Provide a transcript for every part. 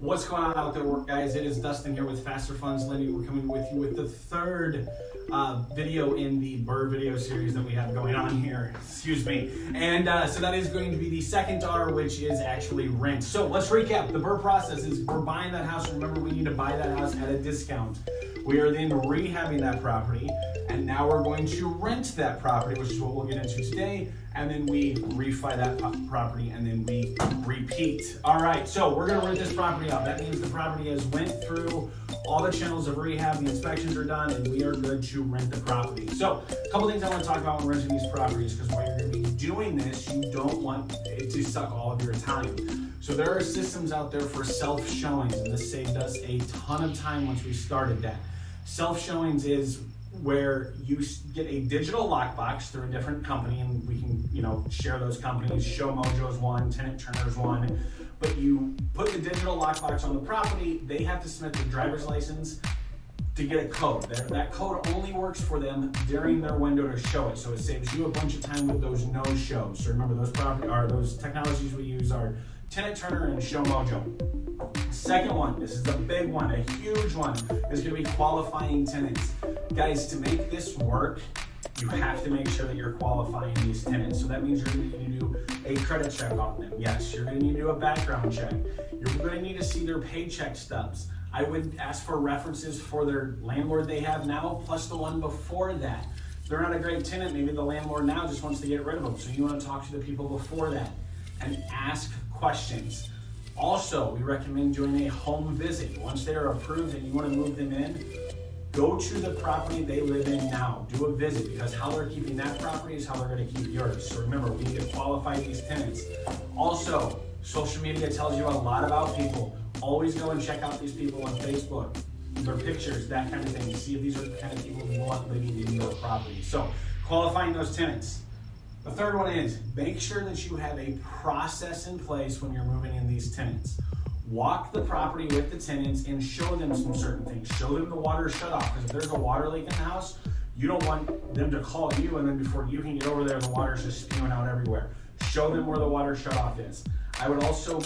What's going on out there, guys? It is Dustin here with FasterFunds Lending. We're coming with you with the third video in the BRRRR video series that we have going on here. Excuse me. And so that is going to be the second R, which is actually rent. So let's recap. The BRRRR process is we're buying that house. Remember, we need to buy that house at a discount. We are then rehabbing that property, and now we're going to rent that property, which is what we'll get into today. And then we refi that property, and then we repeat. All right, so we're gonna rent this property out. That means the property has went through all the channels of rehab, the inspections are done, and we are good to rent the property. So a couple things I wanna talk about when renting these properties, because while you're gonna be doing this, you don't want it to suck all of your time. So there are systems out there for self-showings, and this saved us a ton of time once we started that. Self-showings is where you get a digital lockbox through a different company, and we can, share those companies. Show Mojo's one, Tenant Turner's one, but you put the digital lockbox on the property. They have to submit their driver's license to get a code. That code only works for them during their window to show it, so it saves you a bunch of time with those no-shows. So remember, those technologies we use are Tenant Turner and Show Mojo. Second one, this is a big one, a huge one, is going to be qualifying tenants. Guys, to make this work, you have to make sure that you're qualifying these tenants. So that means you're going to need to do a credit check on them. Yes, you're going to need to do a background check. You're going to need to see their paycheck stubs. I would ask for references for their landlord they have now, plus the one before that. If they're not a great tenant, maybe the landlord now just wants to get rid of them. So you want to talk to the people before that and ask questions. Also, we recommend doing a home visit. Once they are approved and you want to move them in, go to the property they live in now. Do a visit, because how they're keeping that property is how they're going to keep yours. So remember, we need to qualify these tenants. Also, social media tells you a lot about people. Always go and check out these people on Facebook, their pictures, that kind of thing. See if these are the kind of people you want living in your property. So qualifying those tenants. The third one is make sure that you have a process in place when you're moving in these tenants. Walk the property with the tenants and show them some certain things. Show them the water shut off, because if there's a water leak in the house, you don't want them to call you, and then before you can get over there, the water's just spewing out everywhere. Show them where the water shut off is. I would also,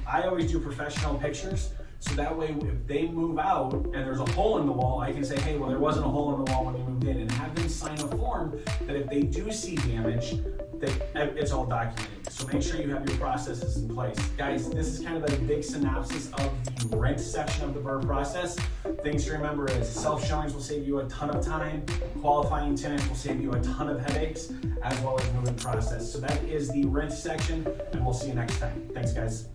I always do professional pictures, so that way if they move out and there's a hole in the wall, I can say, hey, well, there wasn't a hole in the wall when you moved in, and have them sign a form that if they do see damage, that it's all documented. So make sure you have your processes in place. Guys, this is kind of a big synopsis of the rent section of the BRRRR process. Things to remember is self-showings will save you a ton of time, qualifying tenants will save you a ton of headaches, as well as moving process. So that is the rent section, and we'll see you next time. Thanks, guys.